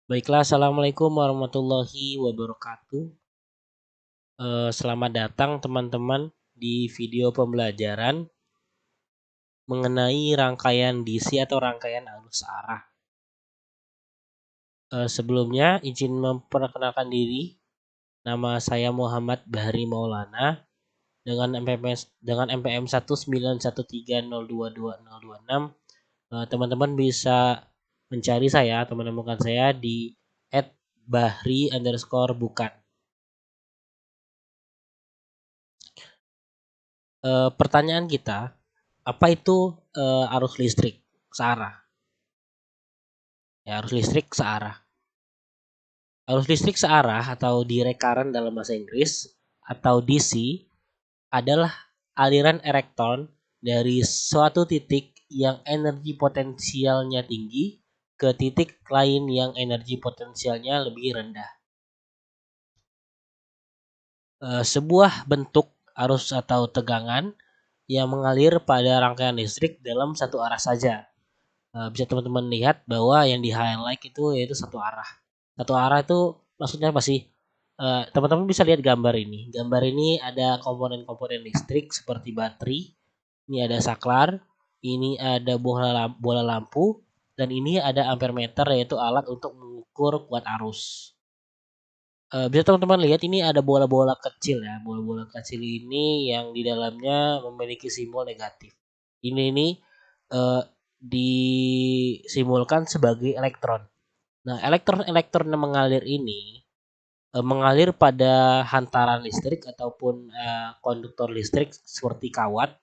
Baiklah, assalamualaikum warahmatullahi wabarakatuh. Selamat datang teman-teman di video pembelajaran mengenai rangkaian DC atau rangkaian arus arah. Sebelumnya izin memperkenalkan diri. Nama saya Muhammad Bahri Maulana dengan MPM 19130222026. Teman-teman bisa mencari saya atau menemukan saya di @bahri_bukan. Pertanyaan kita, apa itu arus listrik searah? Ya, arus listrik searah. Arus listrik searah atau direct current dalam bahasa Inggris atau DC adalah aliran elektron dari suatu titik yang energi potensialnya tinggi ke titik lain yang energi potensialnya lebih rendah. Sebuah bentuk arus atau tegangan yang mengalir pada rangkaian listrik dalam satu arah saja. Bisa teman-teman lihat bahwa yang di highlight itu yaitu satu arah. Satu arah itu maksudnya apa sih? Teman-teman bisa lihat gambar ini. Gambar ini ada komponen-komponen listrik seperti baterai. Ini ada saklar. Ini ada bola lampu. Dan ini ada ampermeter yaitu alat untuk mengukur kuat arus. Bisa teman-teman lihat ini ada bola-bola kecil ya. Bola-bola kecil ini yang di dalamnya memiliki simbol negatif. Ini uh, disimbolkan sebagai elektron. Nah, elektron-elektron yang mengalir ini mengalir pada hantaran listrik ataupun konduktor listrik seperti kawat.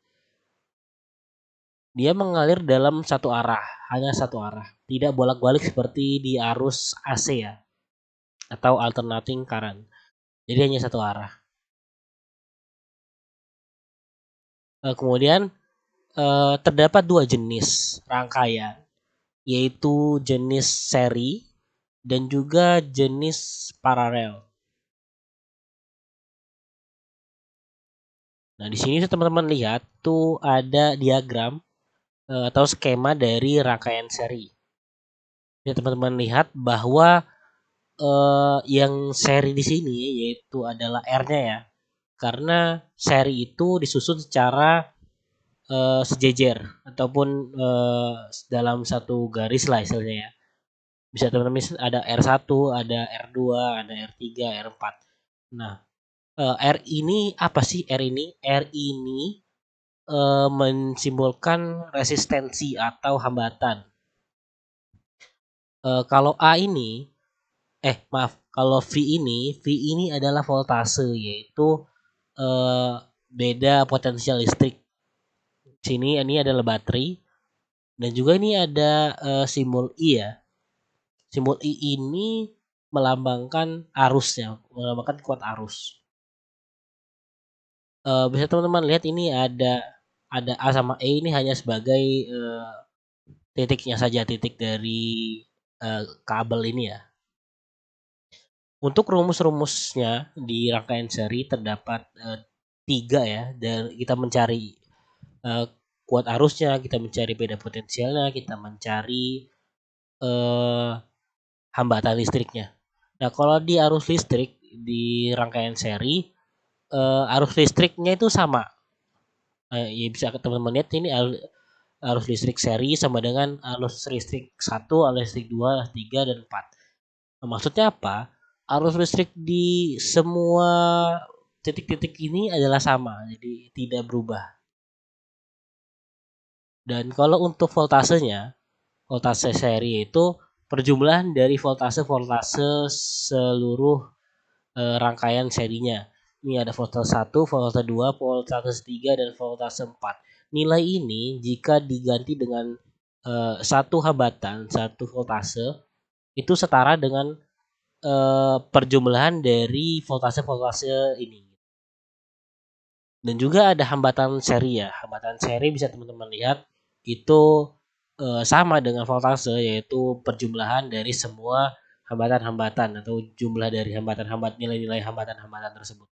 Dia mengalir dalam satu arah, hanya satu arah. Tidak bolak-balik seperti di arus AC ya, atau alternating current. Jadi hanya satu arah. Kemudian terdapat dua jenis rangkaian, yaitu jenis seri dan juga jenis paralel. Nah, di sini teman-teman lihat tuh ada diagram atau skema dari rangkaian seri. Ya, teman-teman lihat bahwa yang seri di sini yaitu adalah R-nya ya. Karena seri itu disusun secara sejejer ataupun dalam satu garis lah istilahnya ya. Bisa teman-teman ada R1, ada R2, ada R3, R4. Nah, R ini apa sih R ini? R ini mensimbolkan resistensi atau hambatan. Kalau A ini, maaf, kalau V ini adalah voltase, yaitu beda potensial listrik. Sini ini adalah baterai, dan juga ini ada simbol I ya. Simbol I ini melambangkan arusnya, melambangkan kuat arus. Bisa teman-teman lihat ini ada A sama E ini hanya sebagai titiknya saja, titik dari kabel ini ya. Untuk rumus-rumusnya di rangkaian seri terdapat 3 ya, dan kita mencari kuat arusnya, kita mencari beda potensialnya, kita mencari hambatan listriknya. Nah, kalau di arus listrik di rangkaian seri, arus listriknya itu sama. Ya bisa teman-teman lihat ini arus listrik seri sama dengan arus listrik 1, arus listrik 2, arus 3, dan 4. Nah, maksudnya apa? Arus listrik di semua titik-titik ini adalah sama, jadi tidak berubah. Dan kalau untuk voltasenya, voltase seri itu perjumlahan dari voltase seluruh rangkaian serinya. Ini ada voltase 1, voltase 2, voltase 3, dan voltase 4. Nilai ini jika diganti dengan satu hambatan, satu voltase, itu setara dengan perjumlahan dari voltase-voltase ini. Dan juga ada hambatan seri ya. Hambatan seri bisa teman-teman lihat itu sama dengan voltase, yaitu perjumlahan dari semua hambatan-hambatan atau jumlah dari hambatan-hambatan, nilai-nilai hambatan-hambatan tersebut.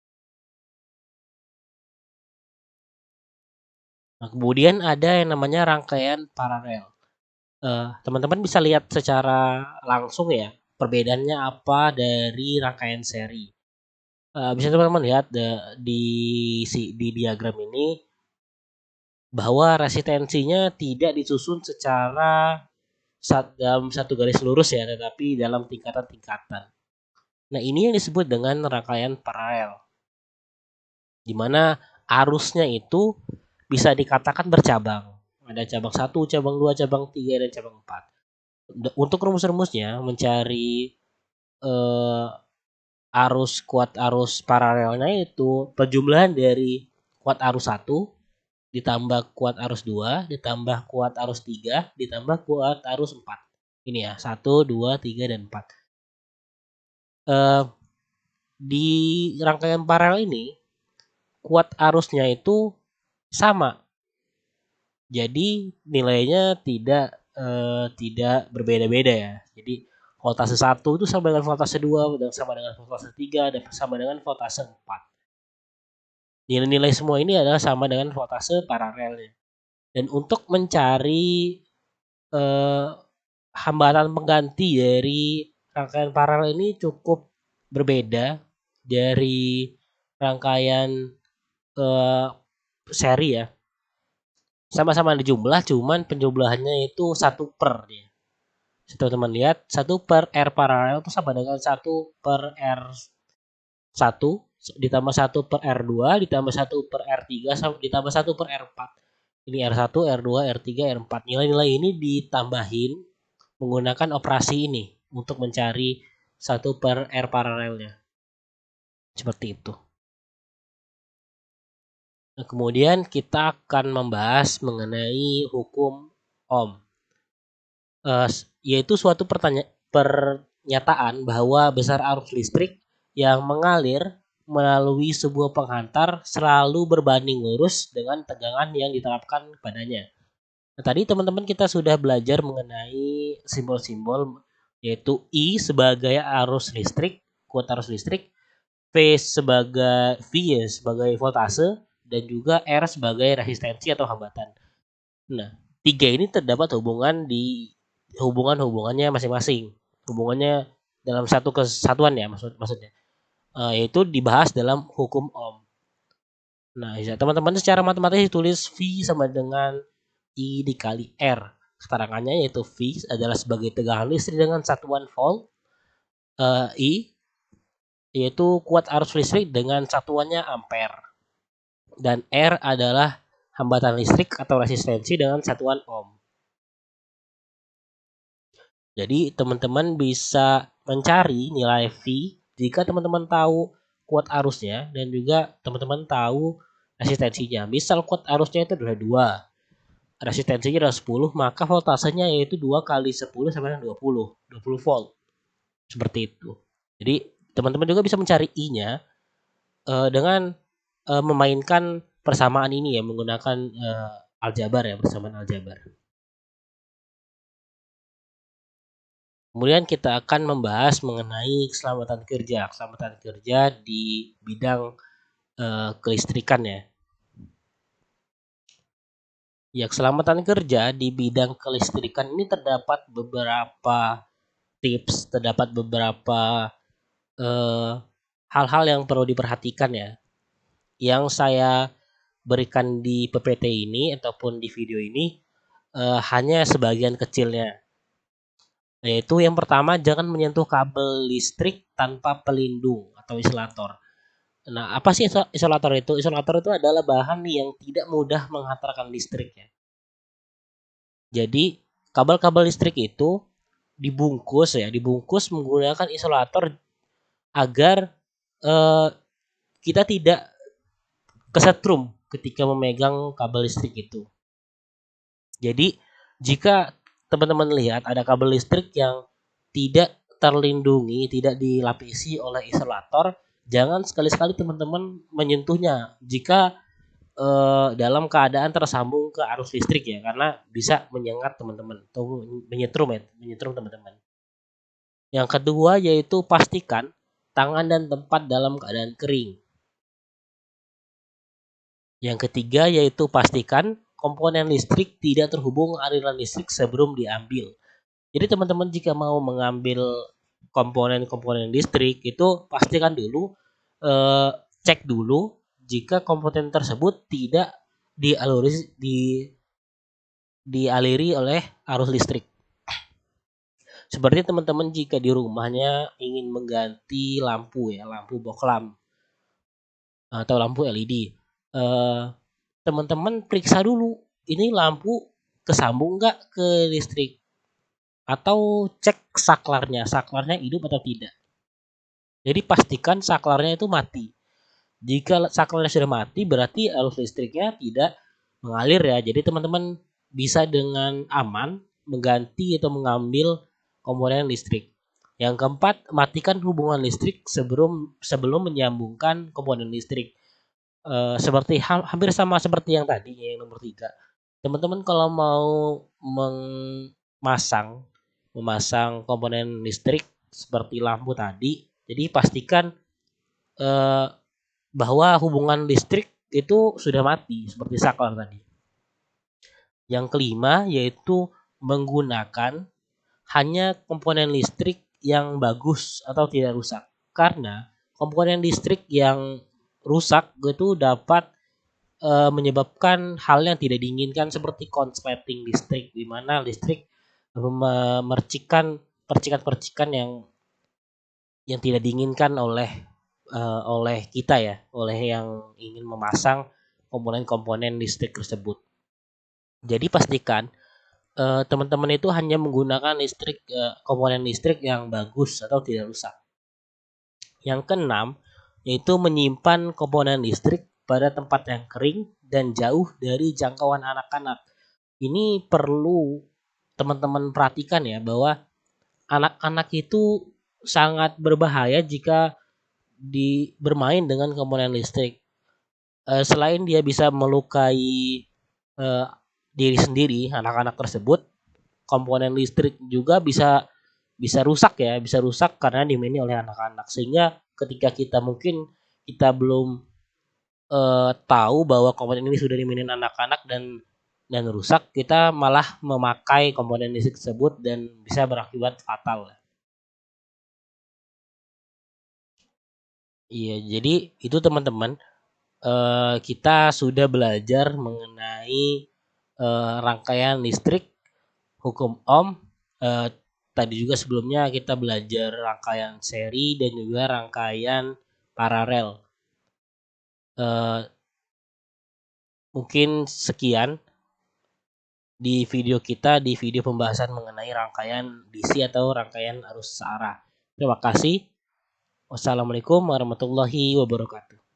Nah, kemudian ada yang namanya rangkaian paralel. Teman-teman bisa lihat secara langsung ya. perbedaannya apa dari rangkaian seri. Bisa teman-teman lihat di diagram ini bahwa resistensinya tidak disusun secara dalam satu garis lurus ya, tetapi dalam tingkatan-tingkatan. Nah, ini yang disebut dengan rangkaian paralel, di mana arusnya itu bisa dikatakan bercabang. Ada cabang 1, cabang 2, cabang 3, dan cabang 4. Untuk rumus-rumusnya mencari kuat arus paralelnya itu perjumlahan dari kuat arus 1 ditambah kuat arus 2 ditambah kuat arus 3 ditambah kuat arus 4. Ini ya, 1, 2, 3, dan 4. Di rangkaian paralel ini kuat arusnya itu sama. Jadi nilainya tidak berbeda-beda ya. Jadi voltase 1 itu sama dengan voltase 2 dan sama dengan voltase 3 dan sama dengan voltase 4. Nilai-nilai semua ini adalah sama dengan voltase paralelnya. Dan untuk mencari hambatan pengganti dari rangkaian paralel ini cukup berbeda dari rangkaian seri ya. Sama-sama di jumlah, cuman penjumlahannya itu 1 per dia. Teman-teman lihat, 1 per R paralel itu sama dengan 1 per R1 ditambah 1 per R2 ditambah 1 per R3 ditambah 1 per R4. Ini R1, R2, R3, R4. Nilai-nilai ini ditambahin menggunakan operasi ini untuk mencari 1 per R paralelnya. Seperti itu. Nah, kemudian kita akan membahas mengenai hukum Ohm. Yaitu suatu pernyataan bahwa besar arus listrik yang mengalir melalui sebuah penghantar selalu berbanding lurus dengan tegangan yang diterapkan padanya. Nah, tadi teman-teman kita sudah belajar mengenai simbol-simbol, yaitu I sebagai arus listrik, kuat arus listrik, V sebagai voltase, dan juga R sebagai resistensi atau hambatan. Nah, tiga ini terdapat hubungannya masing-masing. Hubungannya dalam satu kesatuan ya maksudnya. Yaitu dibahas dalam hukum Ohm. Nah, teman-teman secara matematis ditulis V sama dengan I dikali R. Keterangannya yaitu V adalah sebagai tegangan listrik dengan satuan volt. I yaitu kuat arus listrik dengan satuannya ampere. Dan R adalah hambatan listrik atau resistensi dengan satuan ohm. Jadi teman-teman bisa mencari nilai V jika teman-teman tahu kuat arusnya dan juga teman-teman tahu resistensinya. Misal kuat arusnya itu adalah 2, resistensinya adalah 10, maka voltasenya yaitu 2 kali 10 sama dengan 20 volt. Seperti itu. Jadi teman-teman juga bisa mencari I-nya dengan memainkan persamaan ini ya, menggunakan aljabar ya, persamaan aljabar. Kemudian kita akan membahas mengenai keselamatan kerja di bidang kelistrikan ya. Ya, keselamatan kerja di bidang kelistrikan ini terdapat beberapa tips, terdapat beberapa hal-hal yang perlu diperhatikan ya. Yang saya berikan di PPT ini ataupun di video ini hanya sebagian kecilnya. Yaitu yang pertama, jangan menyentuh kabel listrik tanpa pelindung atau isolator. Nah, apa sih isolator itu? Isolator itu adalah bahan yang tidak mudah menghantarkan listrik ya. Jadi kabel-kabel listrik itu dibungkus menggunakan isolator agar kita tidak kesetrum ketika memegang kabel listrik itu. Jadi jika teman-teman lihat ada kabel listrik yang tidak terlindungi, tidak dilapisi oleh isolator, jangan sekali-sekali teman-teman menyentuhnya jika dalam keadaan tersambung ke arus listrik ya, karena bisa menyengat teman-teman atau menyetrum teman-teman. Yang kedua yaitu pastikan tangan dan tempat dalam keadaan kering. Yang ketiga yaitu pastikan komponen listrik tidak terhubung aliran listrik sebelum diambil. Jadi teman-teman jika mau mengambil komponen-komponen listrik itu pastikan dulu, cek dulu jika komponen tersebut tidak dialiri oleh arus listrik. Seperti teman-teman jika di rumahnya ingin mengganti lampu ya, lampu bohlam atau lampu LED, teman-teman periksa dulu ini lampu kesambung nggak ke listrik, atau cek saklarnya hidup atau tidak. Jadi pastikan saklarnya itu mati. Jika saklarnya sudah mati berarti arus listriknya tidak mengalir ya. Jadi teman-teman bisa dengan aman mengganti atau mengambil komponen listrik. Yang keempat, matikan hubungan listrik sebelum menyambungkan komponen listrik. Seperti hampir sama seperti yang tadi yang nomor 3. Teman-teman kalau mau memasang komponen listrik seperti lampu tadi, jadi pastikan bahwa hubungan listrik itu sudah mati seperti saklar tadi. Yang kelima yaitu menggunakan hanya komponen listrik yang bagus atau tidak rusak. Karena komponen listrik yang rusak itu dapat menyebabkan hal yang tidak diinginkan seperti konsleting listrik, di mana listrik memercikan percikan-percikan yang tidak diinginkan oleh kita ya, oleh yang ingin memasang komponen-komponen listrik tersebut. Jadi pastikan teman-teman itu hanya menggunakan komponen listrik yang bagus atau tidak rusak. Yang keenam yaitu menyimpan komponen listrik pada tempat yang kering dan jauh dari jangkauan anak-anak. Ini perlu teman-teman perhatikan ya, bahwa anak-anak itu sangat berbahaya jika bermain dengan komponen listrik. Selain dia bisa melukai diri sendiri, anak-anak tersebut, komponen listrik juga bisa rusak ya, bisa rusak karena dimaini oleh anak-anak. Sehingga ketika kita belum tahu bahwa komponen ini sudah dimainin anak-anak dan rusak, kita malah memakai komponen listrik tersebut dan bisa berakibat fatal. Iya, jadi itu teman-teman, kita sudah belajar mengenai rangkaian listrik, hukum Ohm. Tadi juga sebelumnya kita belajar rangkaian seri dan juga rangkaian paralel. Mungkin sekian di video pembahasan mengenai rangkaian DC atau rangkaian arus searah. Terima kasih. Wassalamualaikum warahmatullahi wabarakatuh.